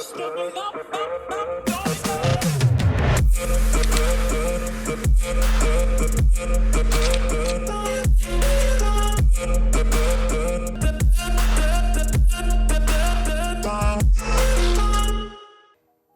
Ju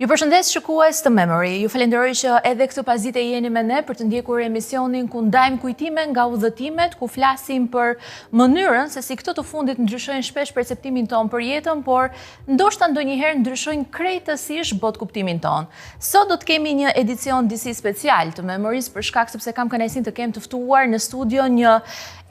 përshëndes shikues të Memory. Ju falenderoj që edhe këtë pasdite jeni me ne për të ndjekur emisionin ku ndajmë kujtime nga udhëtimet, ku flasim për mënyrën se si këto të fundit ndryshojnë shpesh perceptimin ton për jetën, por ndoshta ndonjëherë ndryshojnë krejtësisht bot kuptimin ton. Sot do të kemi një edicion disi special të Memories për shkak sepse kam kënaqësinë të kem të ftuar në studio një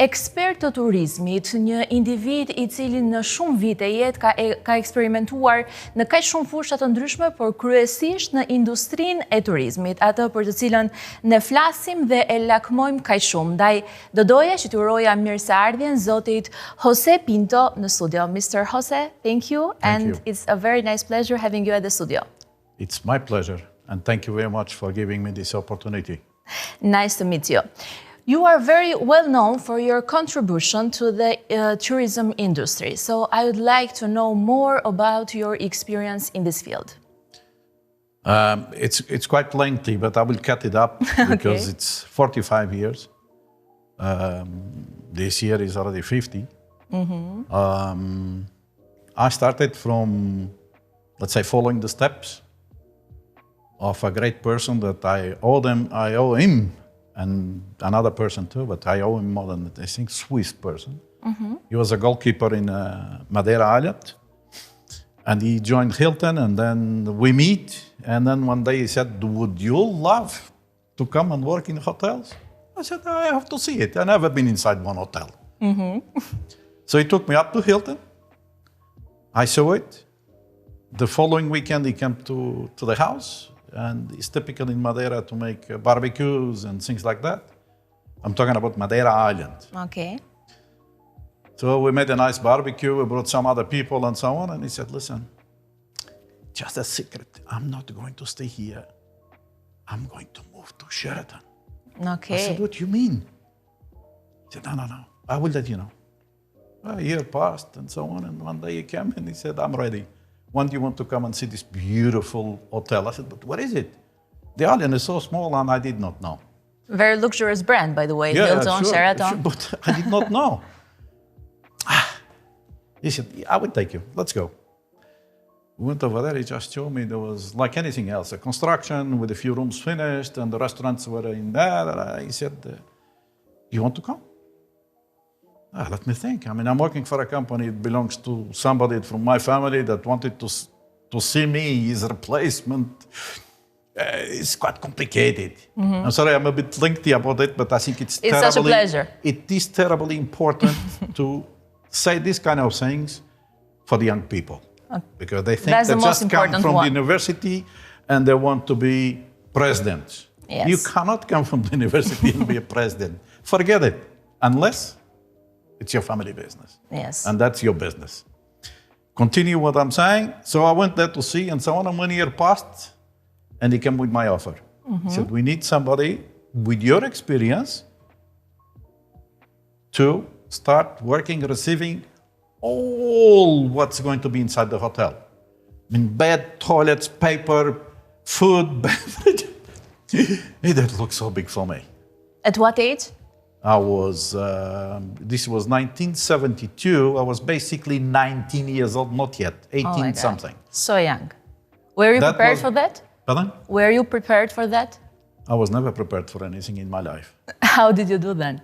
ekspert të turizmit, një individ i cili në shumë vite jetë ka eksperimentuar në kaq shumë fusha të ndryshme, por kryesisht në industrinë e turizmit, atë për të cilën ne flasim dhe e lakmojmë kaq shumë. Ndaj do doja që t'ju uroja mirëseardhjen zotit Jose Pinto në studio. Mr. Jose, thank you, and it's a very nice pleasure having you at the studio. It's my pleasure, and thank you very much for giving me this opportunity. Nice to meet you. You are very well known for your contribution to the tourism industry, so I would like to know more about your experience in this field. It's quite lengthy, but I will cut it up because it's 45 years. This year is already 50. I started from, let's say, following the steps of a great person that I owe him, and another person too, but I owe him more than that. I think Swiss person. He was a goalkeeper in Madeira Island, and he joined Hilton, and then we meet, and then one day he said, "Would you love to come and work in hotels?" I said, "I have to see it. I've never been inside one hotel." So he took me up to Hilton. I saw it. The following weekend he came to the house, and it's typical in Madeira to make barbecues and things like that. I'm talking about Madeira Island. Okay. So we made a nice barbecue, we brought some other people and so on, and he said, "Listen, just a secret, I'm not going to stay here. I'm going to move to Sheraton." Okay. I said, "What do you mean?" He said, No, I will let you know." A year passed and so on, and one day he came and he said, "I'm ready. When do you want to come and see this beautiful hotel?" I said, "But what is it?" The island is so small, and I did not know. Very luxurious brand, by the way, Hilton, sure, Sheraton. sure, but I did not know. He said, "I will take you, let's go." We went over there, he just showed me there was like anything else, a construction with a few rooms finished, and the restaurants were in there. He said, "You want to come?" Let me think. I mean, I'm working for a company that belongs to somebody from my family that wanted to see me as a replacement. It's quite complicated. I'm sorry, I'm a bit lengthy about it, but I think it's such a pleasure. It is terribly important to say these kind of things for the young people. Because they think they just come from the university and they want to be presidents. Yes. You cannot come from the university and be a president. Forget it. Unless it's your family business. Yes. And that's your business. Continue what I'm saying. So I went there to see and so on, and 1 year passed, and he came with my offer. He said, "We need somebody with your experience to start working, receiving all what's going to be inside the hotel. I mean, bed, toilets, paper, food, beverage." It didn't look so big for me. At what age? This was 1972. I was basically 19 years old, not yet, 18 something. So young. Were you prepared for that? Pardon? Were you prepared for that? I was never prepared for anything in my life. How did you do then?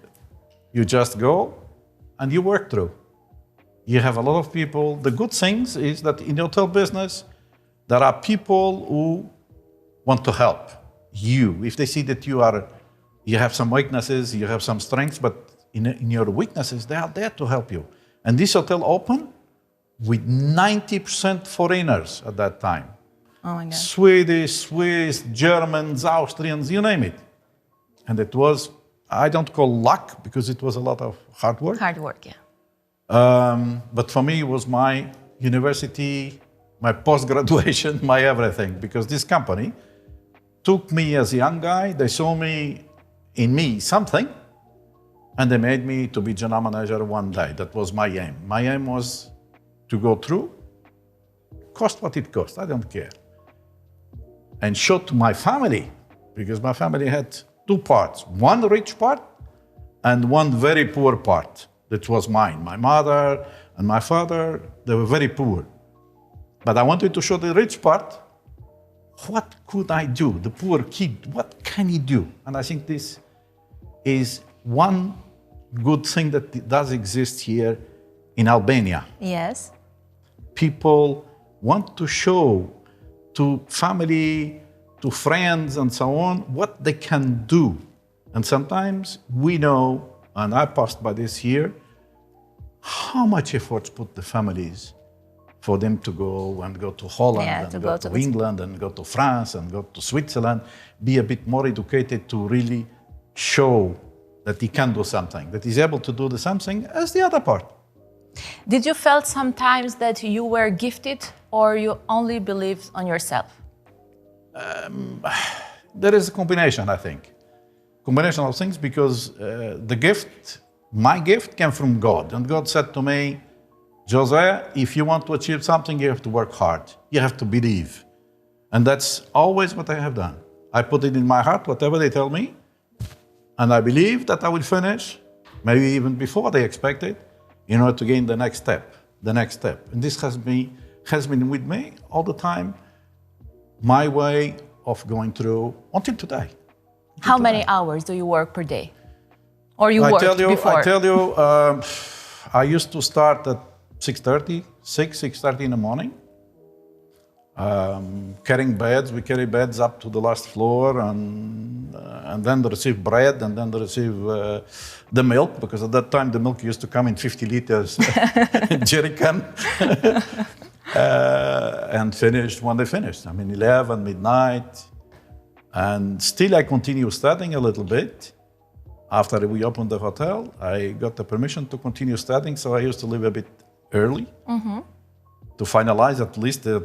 You just go and you work through. You have a lot of people. The good things is that in the hotel business, there are people who want to help you. If they see that you have some weaknesses, you have some strengths, but in your weaknesses, they are there to help you. And this hotel opened with 90% foreigners at that time. Oh my God. Swedish, Swiss, Germans, Austrians, you name it. And it was, I don't call luck, because it was a lot of hard work. Hard work, yeah. But for me, it was my university, my post-graduation, my everything, because this company took me as a young guy, they saw in me something, and they made me to be general manager one day. That was my aim. My aim was to go through, cost what it costs, I don't care. And show to my family, because my family had two parts, one rich part and one very poor part. That was mine. My mother and my father, they were very poor. But I wanted to show the rich part. What could I do? The poor kid, what can he do? And I think this is one good thing that does exist here in Albania. Yes. People want to show to family, to friends and so on, what they can do. And sometimes we know, and I passed by this here, how much efforts put the families for them to go to Holland, and go to England, and go to France, and go to Switzerland, be a bit more educated to really show that he can do something, that he's able to do the something as the other part. Did you felt sometimes that you were gifted or you only believed on yourself? There is a combination, I think. Combination of things, because the gift, my gift came from God. And God said to me, Jose, if you want to achieve something, you have to work hard. You have to believe. And that's always what I have done. I put it in my heart, whatever they tell me, and I believe that I will finish, maybe even before they expect it, in order to gain the next step, the next step. And this has been with me all the time, my way of going through until today. How many hours do you work per day? Or you worked before? I tell you, I used to start at 6:30 in the morning, carrying beds. We carry beds up to the last floor, and then they receive bread, and then they receive the milk, because at that time the milk used to come in 50 liters jerry can, and finished when they finished. I mean, 11, midnight, and still I continue studying a little bit. After we opened the hotel, I got the permission to continue studying, so I used to leave a bit early to finalize at least the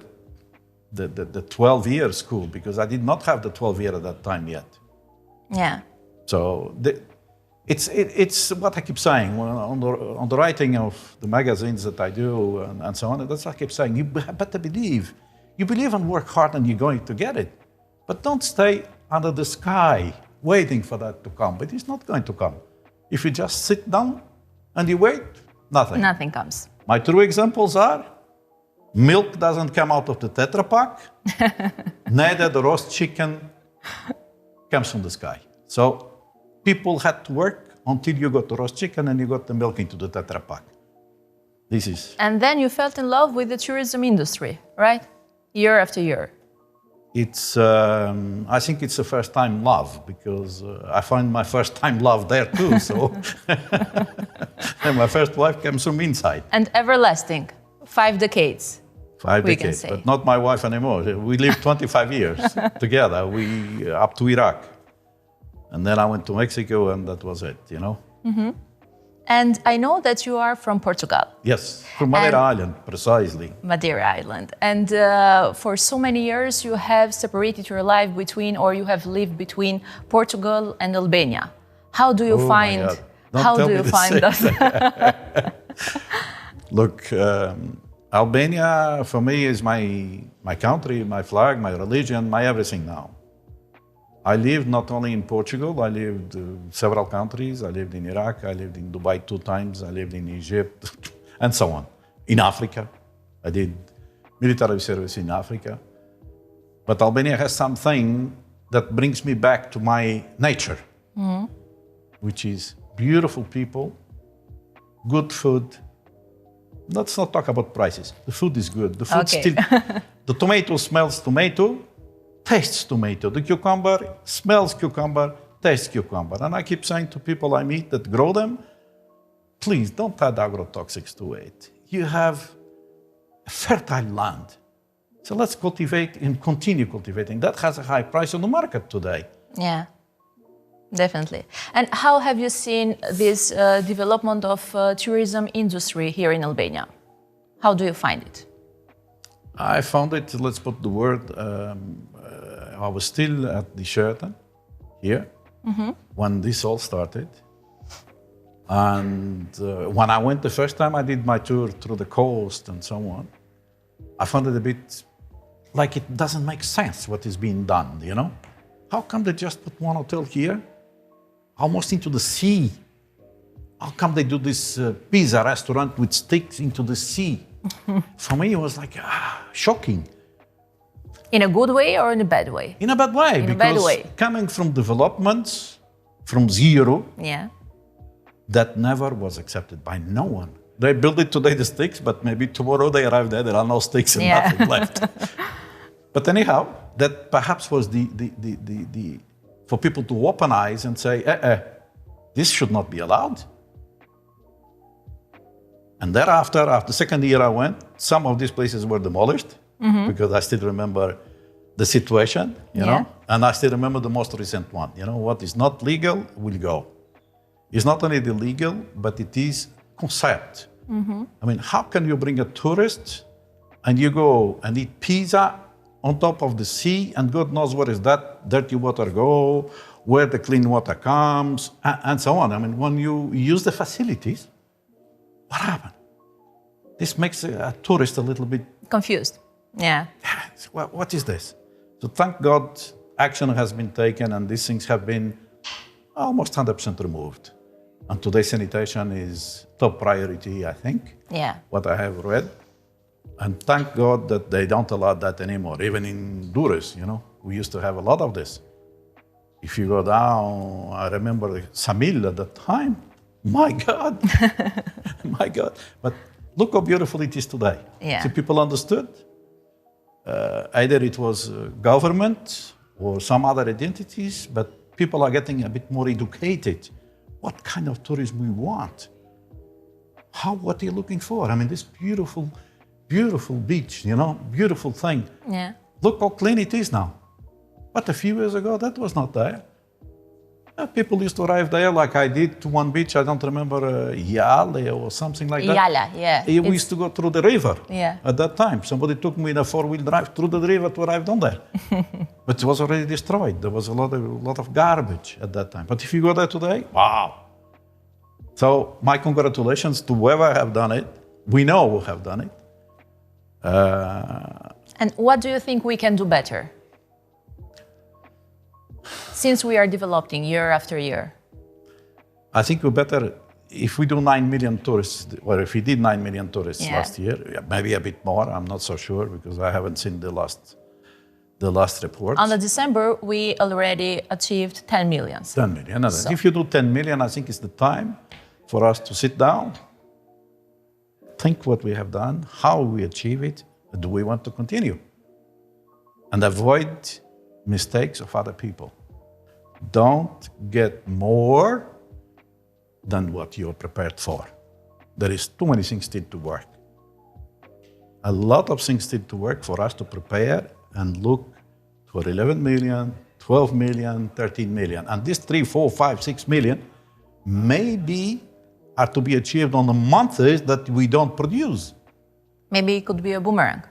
12-year school, because I did not have the 12-year at that time yet. Yeah. So it's what I keep saying on the writing of the magazines that I do and so on. That's what I keep saying. You better believe. You believe and work hard, and you're going to get it. But don't stay under the sky waiting for that to come. But it's not going to come. If you just sit down and you wait, nothing. Nothing comes. My true examples are: milk doesn't come out of the Tetra Pak, neither the roast chicken comes from the sky. So people had to work until you got the roast chicken and you got the milk into the Tetra Pak. This is... And then you fell in love with the tourism industry, right? Year after year. It's, I think it's a first-time love, because I found my first-time love there too, so... And my first wife comes from inside. And everlasting, 5 decades. 5 decades, but not my wife anymore. We lived 25 years together, up to Iraq. And then I went to Mexico, and that was it, you know? Mm-hmm. And I know that you are from Portugal. Yes, from Madeira Island, precisely. Madeira Island. And for so many years, you have separated your life between, or you have lived between Portugal and Albania. How do you find... How do you find that? Look, Albania for me is my country, my flag, my religion, my everything now. I lived not only in Portugal, I lived in several countries. I lived in Iraq, I lived in Dubai 2 times, I lived in Egypt, and so on. In Africa, I did military service in Africa. But Albania has something that brings me back to my nature, which is beautiful people, good food. Let's not talk about prices. The food is good. The food still... The tomato smells tomato, tastes tomato. The cucumber smells cucumber, tastes cucumber. And I keep saying to people I meet that grow them, please don't add agrotoxics to it. You have a fertile land. So let's cultivate and continue cultivating. That has a high price on the market today. Yeah. Definitely. And how have you seen this development of tourism industry here in Albania? How do you find it? I found it, let's put the word, I was still at the Sheraton here when this all started. And when I went the first time, I did my tour through the coast and so on. I found it a bit like it doesn't make sense what is being done, you know? How come they just put one hotel here, almost into the sea? How come they do this pizza restaurant with sticks into the sea? For me, it was like shocking. In a good way or in a bad way? In a bad way, In a bad way. Coming from developments, from zero, Yeah. that never was accepted by no one. They build it today, the sticks, but maybe tomorrow they arrive there are no sticks and nothing left. But anyhow, that perhaps was the for people to open eyes and say, this should not be allowed. And thereafter, after the second year I went, some of these places were demolished because I still remember the situation, you know, and I still remember the most recent one. You know, what is not legal will go. It's not only illegal, but it is concept. I mean, how can you bring a tourist and you go and eat pizza on top of the sea and God knows where is that dirty water go, where the clean water comes, and so on. I mean, when you use the facilities, what happened? This makes a tourist a little bit confused. Yeah. What is this? So thank God action has been taken and these things have been almost 100% removed. And today sanitation is top priority, I think. Yeah. What I have read. And thank God that they don't allow that anymore. Even in Durrës, you know, we used to have a lot of this. If you go down, I remember Samil at the time. My God, my God. But look how beautiful it is today. Yeah. So people understood. Either it was government or some other identities, but people are getting a bit more educated. What kind of tourism we want? What are you looking for? I mean, this beautiful, beautiful beach, you know, beautiful thing. Yeah. Look how clean it is now. But a few years ago, that was not there. People used to arrive there like I did to one beach, I don't remember, Yale or something like that. Yala, yeah. We used to go through the river Yeah. at that time. Somebody took me in a four-wheel drive through the river to arrive down there. But it was already destroyed. There was a lot of garbage at that time. But if you go there today, wow. So my congratulations to whoever have done it. We know who have done it. And what do you think we can do better? Since we are developing year after year. I think we better, if we do 9 million tourists, or if we did 9 million tourists last year, maybe a bit more, I'm not so sure because I haven't seen the last report. On the December, we already achieved 10 million. 10 million. So. If you do 10 million, I think it's the time for us to sit down, think what we have done, how we achieve it, do we want to continue? And avoid mistakes of other people. Don't get more than what you're prepared for. There is too many things still to work. A lot of things still to work for us to prepare and look for 11 million, 12 million, 13 million. And these 3, 4, 5, 6 million maybe are to be achieved on the months that we don't produce. Maybe it could be a boomerang.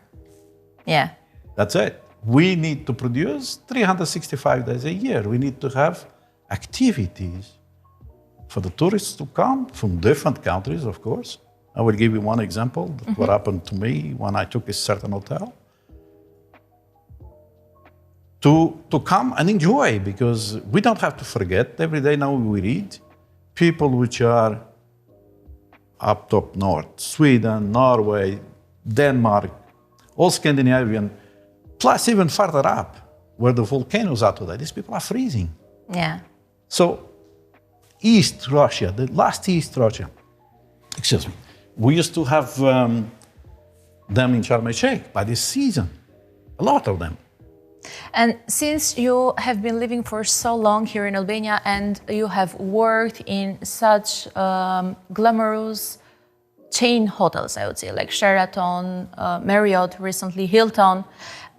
Yeah. That's it. We need to produce 365 days a year. We need to have activities for the tourists to come from different countries, of course. I will give you one example of what happened to me when I took a certain hotel. To come and enjoy, because we don't have to forget, every day now we read people which are up top north, Sweden, Norway, Denmark, all Scandinavian, plus even further up, where the volcanoes are today, these people are freezing. Yeah. So, East Russia, the last East Russia, excuse me, we used to have them in Sharm el-Sheikh by this season, a lot of them. And since you have been living for so long here in Albania and you have worked in such glamorous chain hotels, I would say, like Sheraton, Marriott, recently Hilton,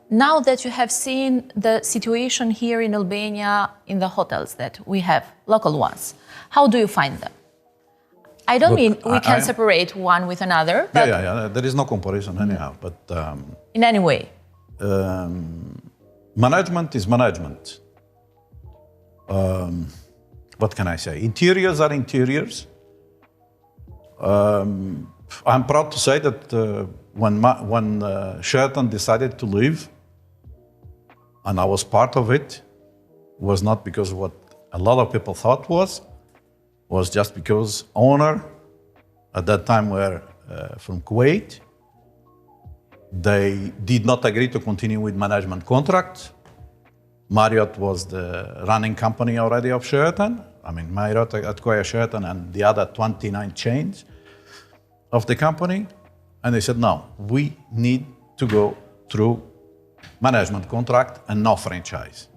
now that you have seen the situation here in Albania in the hotels that we have, local ones, how do you find them? I don't mean we can separate one with another. But yeah. There is no comparison anyhow. But in any way, management is management. What can I say? Interiors are interiors. I'm proud to say that when Sheraton decided to leave, and I was part of it, was not because what a lot of people thought was just because owner at that time were from Kuwait. They did not agree to continue with management contracts. Marriott was the running company already of Sheraton. I mean, Marriott acquired Sheraton and the other 29 chains of the company. And they said, no, we need to go through management contract and no franchise.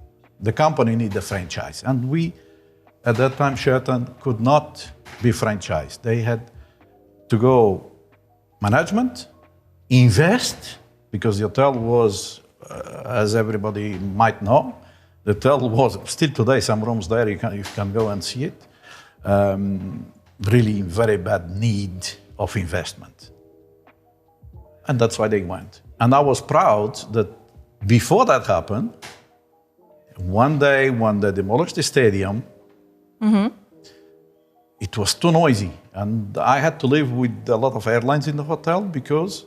The company needs a franchise. And we, at that time, Sheraton could not be franchised. They had to go management, invest, because the hotel was, as everybody might know, the hotel was, still today, some rooms there, you can go and see it, really in very bad need of investment. And that's why they went. And I was proud that before that happened, one day when they demolished the stadium, it was too noisy. And I had to live with a lot of airlines in the hotel because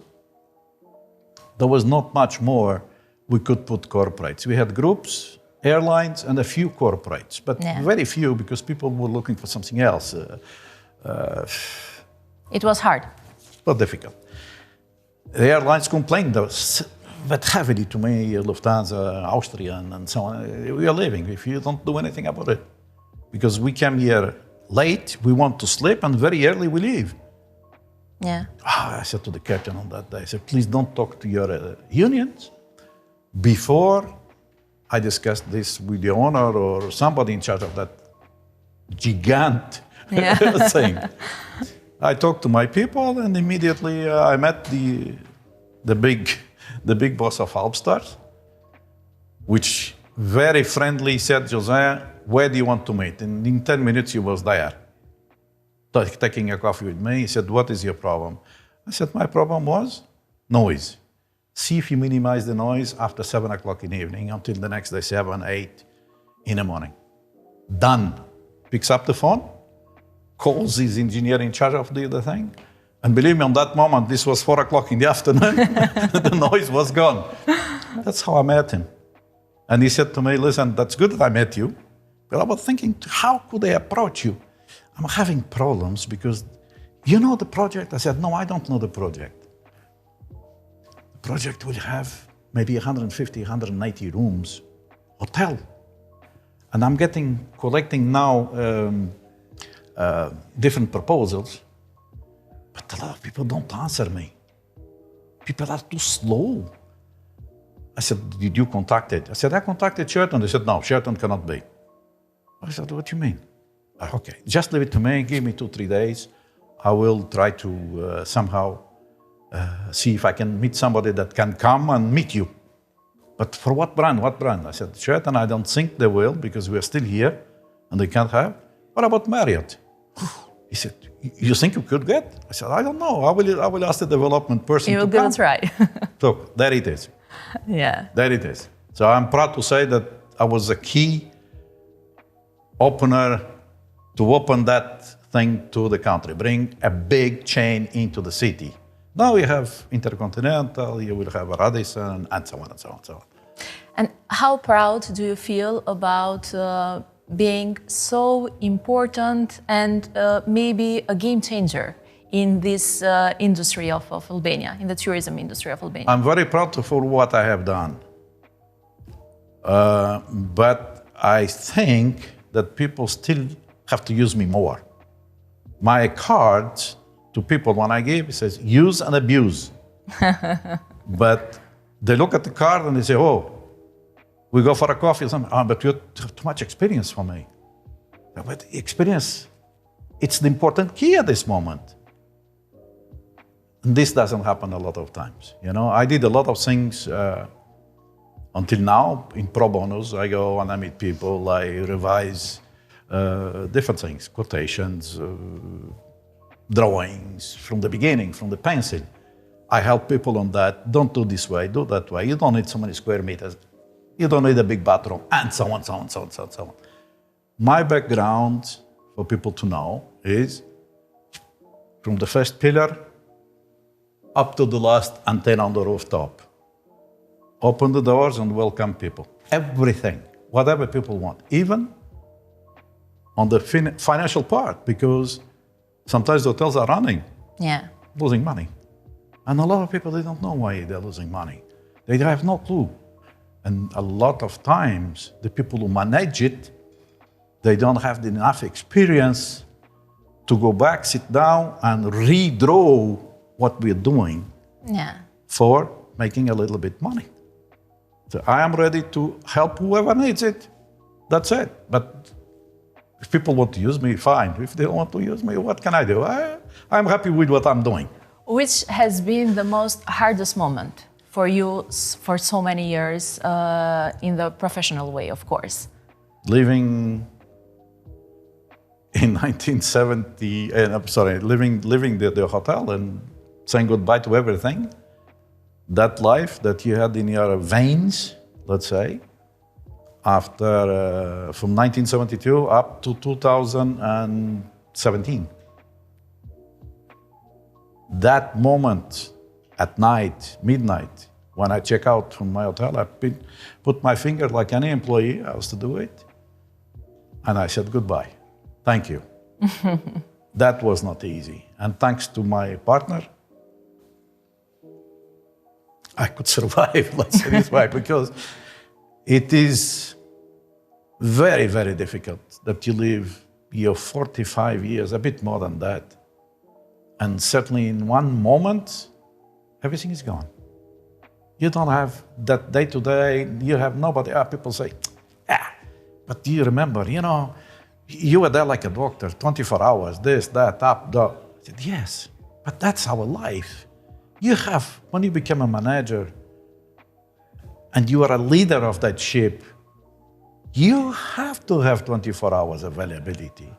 there was not much more we could put corporates. We had groups, airlines, and a few corporates, but very few because people were looking for something else. It was hard. It was difficult. The airlines complained but heavily to me, Lufthansa, Austrian, and so on. We are leaving if you don't do anything about it. Because we came here late, we want to sleep, and very early we leave. Yeah. I said to the captain on that day, I said, please don't talk to your unions before I discuss this with the owner or somebody in charge of that gigant thing. I talked to my people, and immediately I met the big boss of Alpstars, which very friendly said, Jose, where do you want to meet? And in 10 minutes he was there, taking a coffee with me. He said, what is your problem? I said, my problem was noise. See if you minimize the noise after 7 o'clock in the evening until the next day, 7, 8 in the morning. Done. Picks up the phone, calls his engineer in charge of the thing. And believe me, on that moment, this was 4 o'clock in the afternoon, the noise was gone. That's how I met him. And he said to me, listen, that's good that I met you, but I was thinking, how could I approach you? I'm having problems because you know the project? I said, no, I don't know the project. The project will have maybe 150, 180 rooms, hotel. And I'm collecting now different proposals. But a lot of people don't answer me. People are too slow. I said, did you contact it? I said, I contacted Sheraton. They said, no, Sheraton cannot be. I said, what do you mean? Okay, just leave it to me. Give me 2-3 days. I will try to somehow see if I can meet somebody that can come and meet you. But for what brand? What brand? I said, Sheraton, I don't think they will because we are still here and they can't have. What about Marriott? He said, you think you could get? I said, I don't know. I will ask the development person you to will come. give it a try. Look, there it is. Yeah. There it is. So I'm proud to say that I was a key opener to open that thing to the country, bring a big chain into the city. Now we have Intercontinental, you will have Radisson, and so on and so on and so on. And how proud do you feel about being so important and maybe a game changer in this industry of Albania, in the tourism industry of Albania? I'm very proud for what I have done. But I think that people still have to use me more. My card to people when I give, it says, use and abuse. But they look at the card and they say, oh, we go for a coffee or something. Oh, but you have too much experience for me. But experience, it's the important key at this moment. And this doesn't happen a lot of times. You know, I did a lot of things until now in pro bonus. I go and I meet people, I revise different things, quotations, drawings from the beginning, from the pencil. I help people on that. Don't do this way, do that way. You don't need so many square meters. You don't need a big bathroom, and so on, so on, so on, so on, so on. My background, for people to know, is from the first pillar up to the last antenna on the rooftop. Open the doors and welcome people. Everything, whatever people want, even on the financial part, because sometimes the hotels are running, losing money. And a lot of people, they don't know why they're losing money. They have no clue. And a lot of times, the people who manage it, they don't have enough experience to go back, sit down, and redraw what we're doing for making a little bit money. So I am ready to help whoever needs it. That's it. But if people want to use me, fine. If they don't want to use me, what can I do? I'm happy with what I'm doing. Which has been the most hardest moment for you for so many years in the professional way, of course? Living in 1970, living the hotel and saying goodbye to everything. That life that you had in your veins, let's say, after from 1972 up to 2017. That moment at night, midnight, when I check out from my hotel, I put my finger like any employee, I was to do it, and I said goodbye. Thank you. That was not easy. And thanks to my partner, I could survive, let's say this way, because it is very, very difficult that you live your 45 years, a bit more than that. And certainly in one moment, everything is gone. You don't have that day to day, you have nobody. People say, but do you remember, you were there like a doctor, 24 hours, this, that, up, down. I said, yes, but that's our life. You have, when you become a manager and you are a leader of that ship, you have to have 24 hours availability.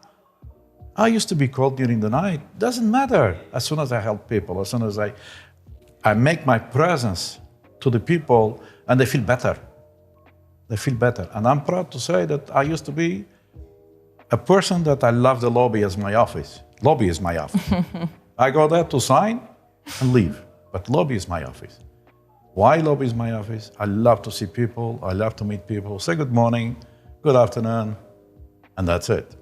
I used to be called during the night, doesn't matter. As soon as I help people, as soon as I make my presence to the people and they feel better. They feel better. And I'm proud to say that I used to be a person that I love the lobby as my office. Lobby is my office. I go there to sign and leave, but lobby is my office. Why lobby is my office? I love to see people, I love to meet people, say good morning, good afternoon, and that's it.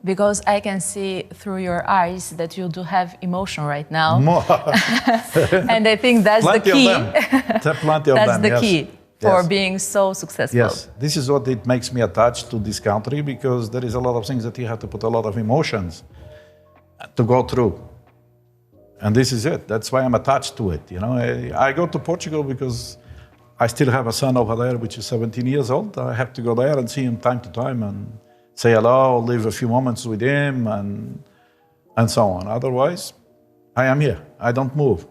Because I can see through your eyes that you do have emotion right now. And I think that's the key. Plenty of them. That's the key for being so successful. Yes, this is what it makes me attached to this country, because there is a lot of things that you have to put a lot of emotions to go through. And this is it. That's why I'm attached to it. I go to Portugal because I still have a son over there, which is 17 years old. I have to go there and see him time to time and say hello, live a few moments with him, and so on. Otherwise, I am here. I don't move.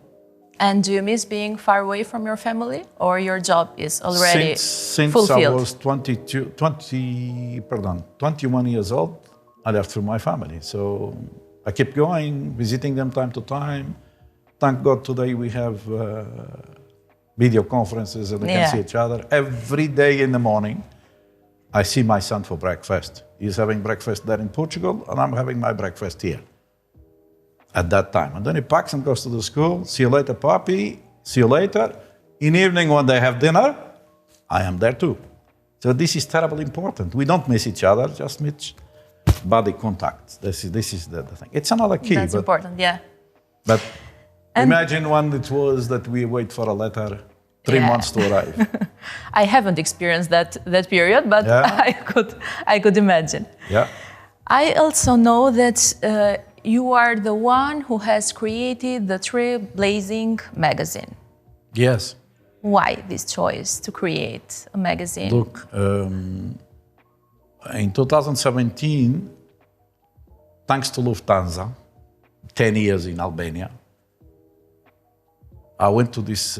And do you miss being far away from your family, or your job is already since fulfilled? I was 21 years old, I left for my family. So I keep going, visiting them time to time. Thank God today we have video conferences and we can see each other. Every day in the morning, I see my son for breakfast. He's having breakfast there in Portugal, and I'm having my breakfast here at that time. And then he packs and goes to the school. See you later, Papi. See you later. In the evening, when they have dinner, I am there too. So this is terribly important. We don't miss each other, just miss body contact. This is the thing. It's another key. That's important, yeah. But imagine when it was that we wait for a letter 3 months to arrive. I haven't experienced that period, but I could imagine. Yeah. I also know that you are the one who has created the Trailblazing magazine. Yes. Why this choice to create a magazine? Look, in 2017, thanks to Lufthansa, 10 years in Albania, I went to this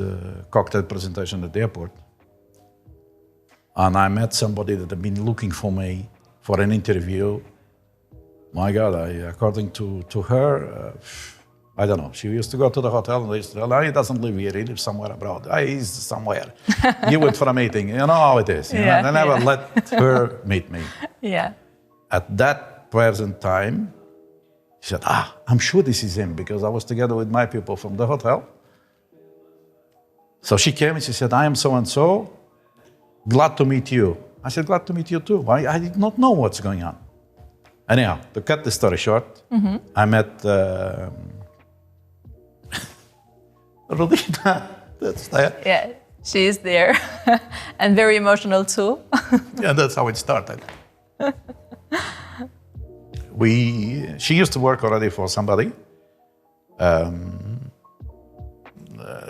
cocktail presentation at the airport, and I met somebody that had been looking for me for an interview. My God, according to her, I don't know, she used to go to the hotel and they used to tell her, he doesn't live here, he lives somewhere abroad. He's somewhere. You went for a meeting, you know how it is. They never let her meet me. Yeah. At that present time, She said, I'm sure this is him because I was together with my people from the hotel. So she came and she said, I am so-and-so, glad to meet you. I said, glad to meet you too. I did not know what's going on. Anyhow, to cut the story short, I met Rodina. That's there. Yeah, she is there. And very emotional too. Yeah, that's how it started. She used to work already for somebody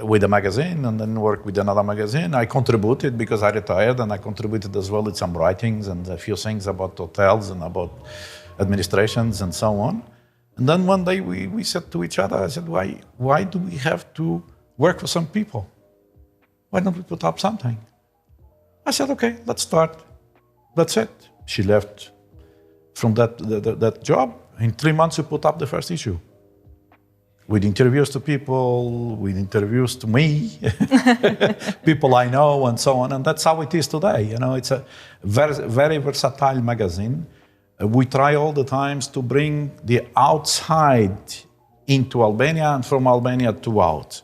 with a magazine and then work with another magazine. I contributed because I retired, and I contributed as well with some writings and a few things about hotels and about administrations and so on. And then one day we said to each other, I said, why do we have to work for some people? Why don't we put up something? I said, okay, let's start. That's it. She left from that job. In 3 months, we put up the first issue. With interviews to people, with interviews to me, people I know, and so on. And that's how it is today. You know, it's a very, very versatile magazine. We try all the times to bring the outside into Albania and from Albania to out.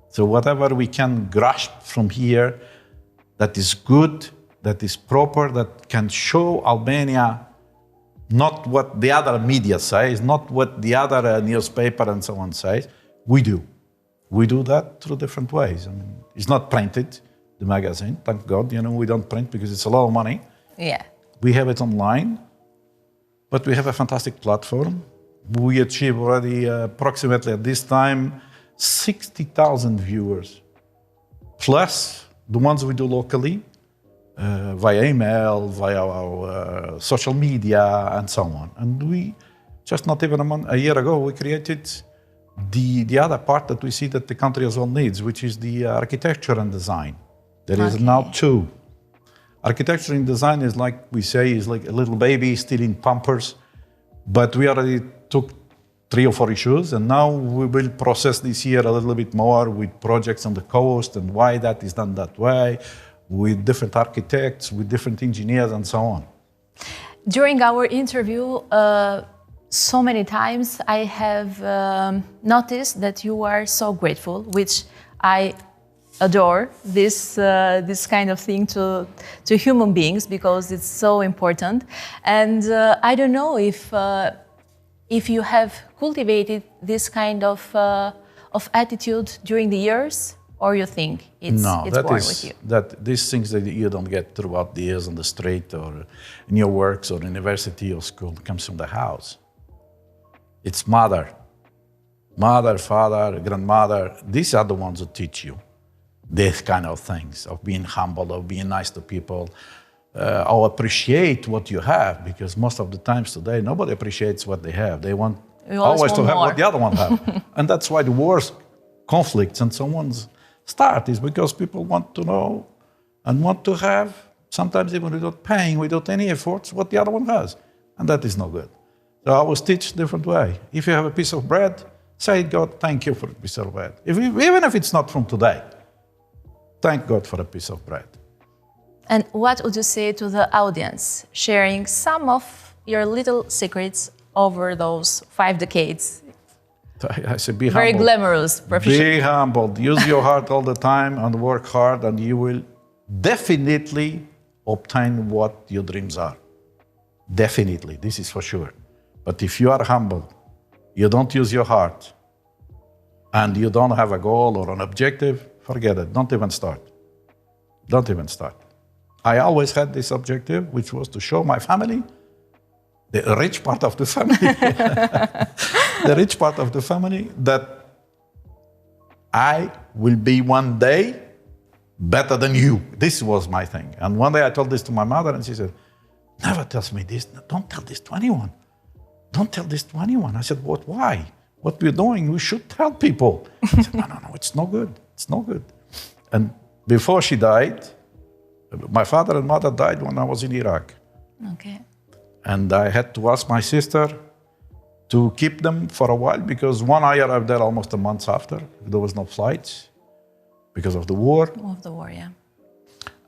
So whatever we can grasp from here that is good, that is proper, that can show Albania, not what the other media says, not what the other newspaper and so on says. We do. We do that through different ways. I mean, it's not printed, the magazine, thank God. You know, we don't print because it's a lot of money. Yeah. We have it online, but we have a fantastic platform. We achieve already approximately at this time 60,000 viewers, plus the ones we do locally, via email, via our social media, and so on. And we, just not even a year ago, we created the other part that we see that the country as well needs, which is the architecture and design. There is now two. Architecture and design is like we say, is like a little baby still in pampers, but we already took 3 or 4 issues, and now we will process this year a little bit more with projects on the coast and why that is done that way, with different architects, with different engineers, and so on. During our interview, so many times I have noticed that you are so grateful, which I adore this kind of thing to human beings because it's so important. And I don't know if you have cultivated this kind of attitude during the years, or you think it's born with you? That these things that you don't get throughout the years on the street or in your works or university or school comes from the house. It's mother, father, grandmother. These are the ones who teach you these kind of things, of being humble, of being nice to people, or appreciate what you have, because most of the times today, nobody appreciates what they have. They want always to have what the other one have. And that's why the wars, conflicts, and so on start, is because people want to know and want to have, sometimes even without paying, without any efforts, what the other one has. And that is no good. So I always teach a different way. If you have a piece of bread, say, God, thank you for a piece of bread. Even if it's not from today, thank God for a piece of bread. And what would you say to the audience, sharing some of your little secrets over those 5 decades? I say, be very humble. Glamorous profession. Be humble. Use your heart all the time and work hard, and you will definitely obtain what your dreams are. Definitely, this is for sure. But if you are humble, you don't use your heart, and you don't have a goal or an objective, forget it. Don't even start. Don't even start. I always had this objective, which was to show my family, the rich part of the family, the rich part of the family, that I will be one day better than you. This was my thing. And one day I told this to my mother, and she said, never tell me this. Don't tell this to anyone. Don't tell this to anyone. I said, what? Why? What we're doing, we should tell people. She said, no, it's no good. It's no good. And before she died, my father and mother died when I was in Iraq. Okay. And I had to ask my sister to keep them for a while, because one I arrived there almost a month after. There was no flights because of the war. Of the war, yeah.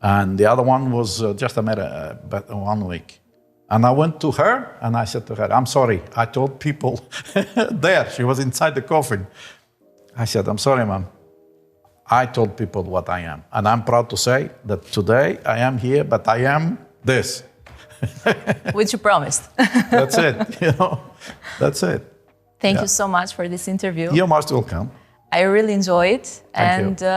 And the other one was just a matter, 1 week. And I went to her and I said to her, I'm sorry, I told people there, she was inside the coffin. I said, I'm sorry, ma'am. I told people what I am. And I'm proud to say that today I am here, but I am this. Which you promised. That's it, that's it. Thank you so much for this interview. You're most welcome. I really enjoy it. Thank you.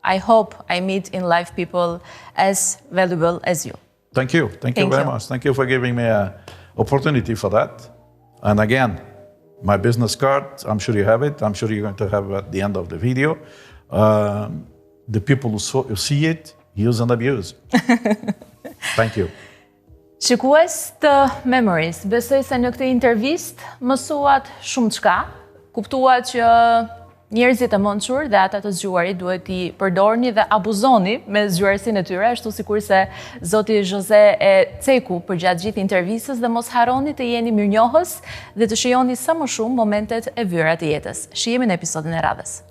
I hope I meet in life people as valuable as you. Thank you. Thank you very much. Thank you for giving me an opportunity for that. And again, my business card, I'm sure you have it. I'm sure you're going to have it at the end of the video. The people who see it, use and abuse. Thank you. Shikues të Memories, besoj se në këtë intervist mësuat shumë çka, kuptuat që njerëzit e mençur dhe ata të zgjuarit duhet i përdorni dhe abuzoni me zgjuarsinë e tyre, ashtu sikurse zoti Jose e ceku përgjatë gjithë intervistës dhe mos harroni të jeni mirënjohës dhe të shijoni sa më shumë momentet e vyra të jetës. Shihemi në episodin e radhës.